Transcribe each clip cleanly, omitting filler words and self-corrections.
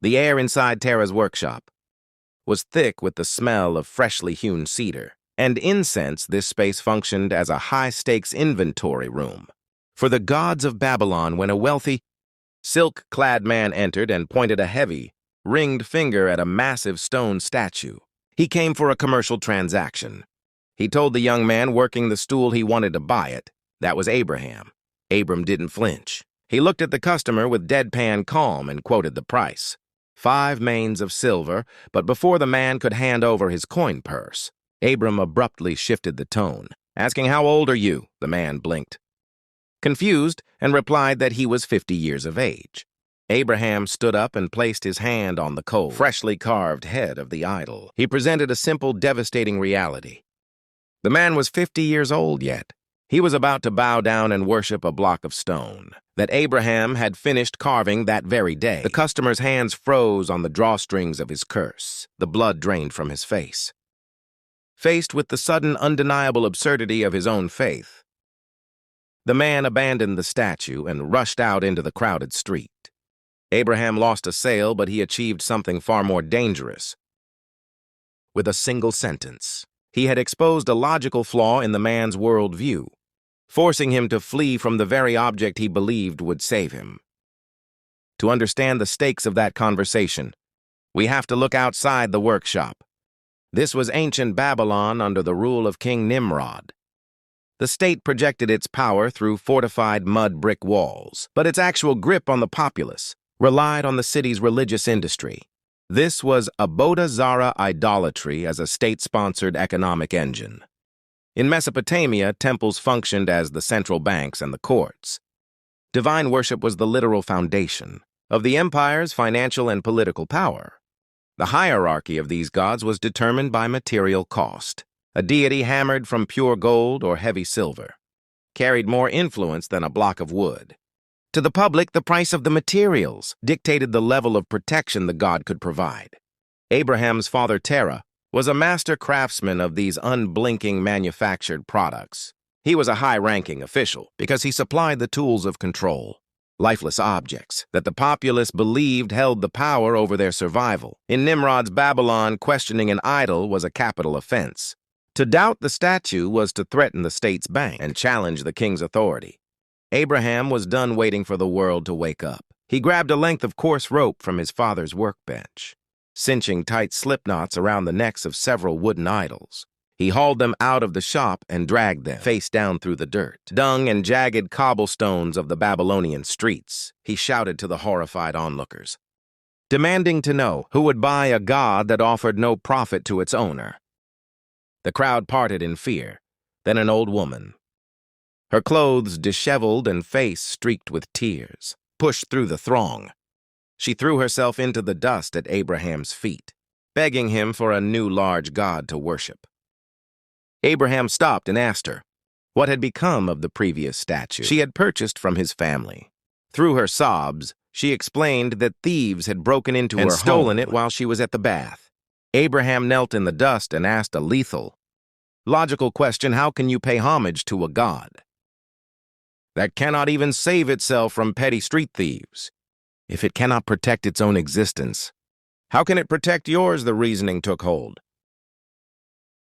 The air inside Terah's workshop was thick with the smell of freshly hewn cedar, and incense. This space functioned as a high-stakes inventory room for the gods of Babylon when a wealthy, silk-clad man entered and pointed a heavy, ringed finger at a massive stone statue. He came for a commercial transaction. He told the young man working the stool he wanted to buy it. That was Abraham. Abram didn't flinch. He looked at the customer with deadpan calm and quoted the price. 5 mains of silver, but before the man could hand over his coin purse, Abram abruptly shifted the tone, asking, "How old are you?" The man blinked, confused, and replied that he was 50 years of age. Abraham stood up and placed his hand on the cold, freshly carved head of the idol. He presented a simple, devastating reality. The man was 50 years old yet. He was about to bow down and worship a block of stone that Abraham had finished carving that very day. The customer's hands froze on the drawstrings of his curse. The blood drained from his face. Faced with the sudden, undeniable absurdity of his own faith, the man abandoned the statue and rushed out into the crowded street. Abraham lost a sale, but he achieved something far more dangerous. With a single sentence, he had exposed a logical flaw in the man's worldview, forcing him to flee from the very object he believed would save him. To understand the stakes of that conversation, we have to look outside the workshop. This was ancient Babylon under the rule of King Nimrod. The state projected its power through fortified mud brick walls, but its actual grip on the populace relied on the city's religious industry. This was Abodah Zarah idolatry as a state-sponsored economic engine. In Mesopotamia, temples functioned as the central banks and the courts. Divine worship was the literal foundation of the empire's financial and political power. The hierarchy of these gods was determined by material cost. A deity hammered from pure gold or heavy silver carried more influence than a block of wood. To the public, the price of the materials dictated the level of protection the god could provide. Abraham's father Terah was a master craftsman of these unblinking manufactured products. He was a high-ranking official because he supplied the tools of control, lifeless objects that the populace believed held the power over their survival. In Nimrod's Babylon, questioning an idol was a capital offense. To doubt the statue was to threaten the state's bank and challenge the king's authority. Abraham was done waiting for the world to wake up. He grabbed a length of coarse rope from his father's workbench, cinching tight slipknots around the necks of several wooden idols. He hauled them out of the shop and dragged them face down through the dirt, dung, and jagged cobblestones of the Babylonian streets. He shouted to the horrified onlookers, demanding to know who would buy a god that offered no profit to its owner. The crowd parted in fear. Then an old woman, her clothes disheveled and face streaked with tears, pushed through the throng. She threw herself into the dust at Abraham's feet, begging him for a new large god to worship. Abraham stopped and asked her what had become of the previous statue she had purchased from his family. Through her sobs, she explained that thieves had broken into her home and stolen it while she was at the bath. Abraham knelt in the dust and asked a lethal, logical question: how can you pay homage to a god that cannot even save itself from petty street thieves? If it cannot protect its own existence, how can it protect yours? The reasoning took hold.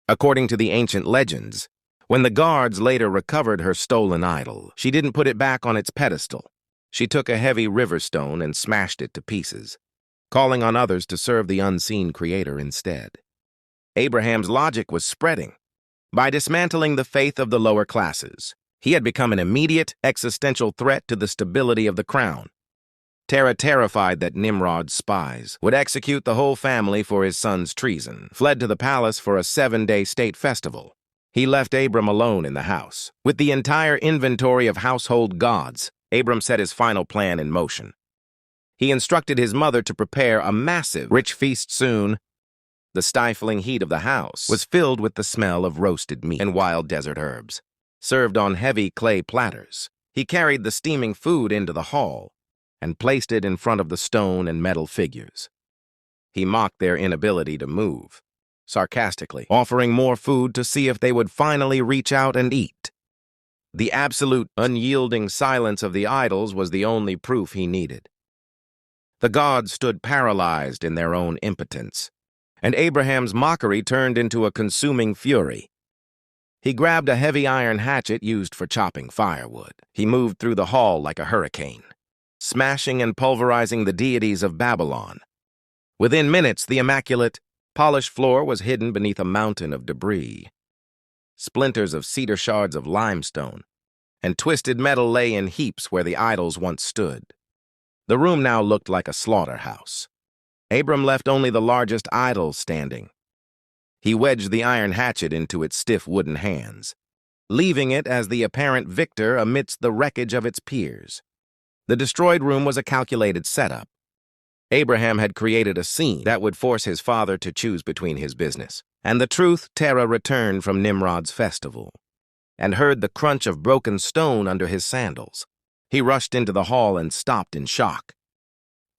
According to the ancient legends, when the guards later recovered her stolen idol, she didn't put it back on its pedestal. She took a heavy river stone and smashed it to pieces, calling on others to serve the unseen creator instead. Abraham's logic was spreading. By dismantling the faith of the lower classes, he had become an immediate, existential threat to the stability of the crown. Terah, terrified that Nimrod's spies would execute the whole family for his son's treason, fled to the palace for a 7-day state festival. He left Abram alone in the house. With the entire inventory of household gods, Abram set his final plan in motion. He instructed his mother to prepare a massive, rich feast soon. The stifling heat of the house was filled with the smell of roasted meat and wild desert herbs, served on heavy clay platters. He carried the steaming food into the hall and placed it in front of the stone and metal figures. He mocked their inability to move, sarcastically offering more food to see if they would finally reach out and eat. The absolute, unyielding silence of the idols was the only proof he needed. The gods stood paralyzed in their own impotence, and Abraham's mockery turned into a consuming fury. He grabbed a heavy iron hatchet used for chopping firewood. He moved through the hall like a hurricane, smashing and pulverizing the deities of Babylon. Within minutes, the immaculate, polished floor was hidden beneath a mountain of debris. Splinters of cedar shards of limestone and twisted metal lay in heaps where the idols once stood. The room now looked like a slaughterhouse. Abram left only the largest idol standing. He wedged the iron hatchet into its stiff wooden hands, leaving it as the apparent victor amidst the wreckage of its peers. The destroyed room was a calculated setup. Abraham had created a scene that would force his father to choose between his business and the truth. Terah returned from Nimrod's festival and heard the crunch of broken stone under his sandals. He rushed into the hall and stopped in shock.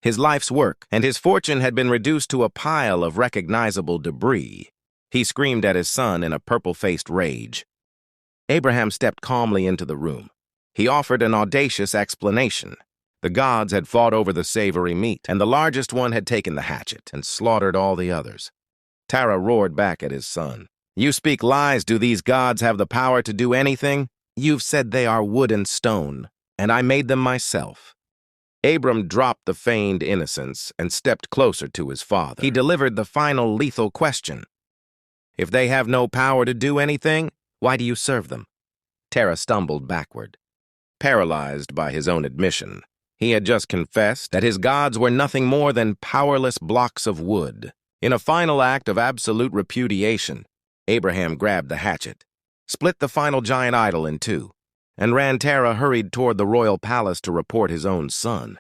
His life's work and his fortune had been reduced to a pile of recognizable debris. He screamed at his son in a purple-faced rage. Abraham stepped calmly into the room. He offered an audacious explanation. The gods had fought over the savory meat, and the largest one had taken the hatchet and slaughtered all the others. Terah roared back at his son. "You speak lies. Do these gods have the power to do anything? You've said they are wood and stone, and I made them myself." Abram dropped the feigned innocence and stepped closer to his father. He delivered the final lethal question. "If they have no power to do anything, why do you serve them?" Terah stumbled backward, paralyzed by his own admission. He had just confessed that his gods were nothing more than powerless blocks of wood. In a final act of absolute repudiation, Abraham grabbed the hatchet, split the final giant idol in two, and Terah hurried toward the royal palace to report his own son,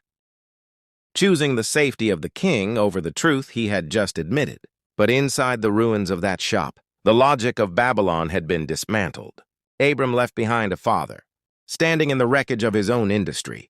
choosing the safety of the king over the truth he had just admitted. But inside the ruins of that shop, the logic of Babylon had been dismantled. Abram left behind a father, standing in the wreckage of his own industry,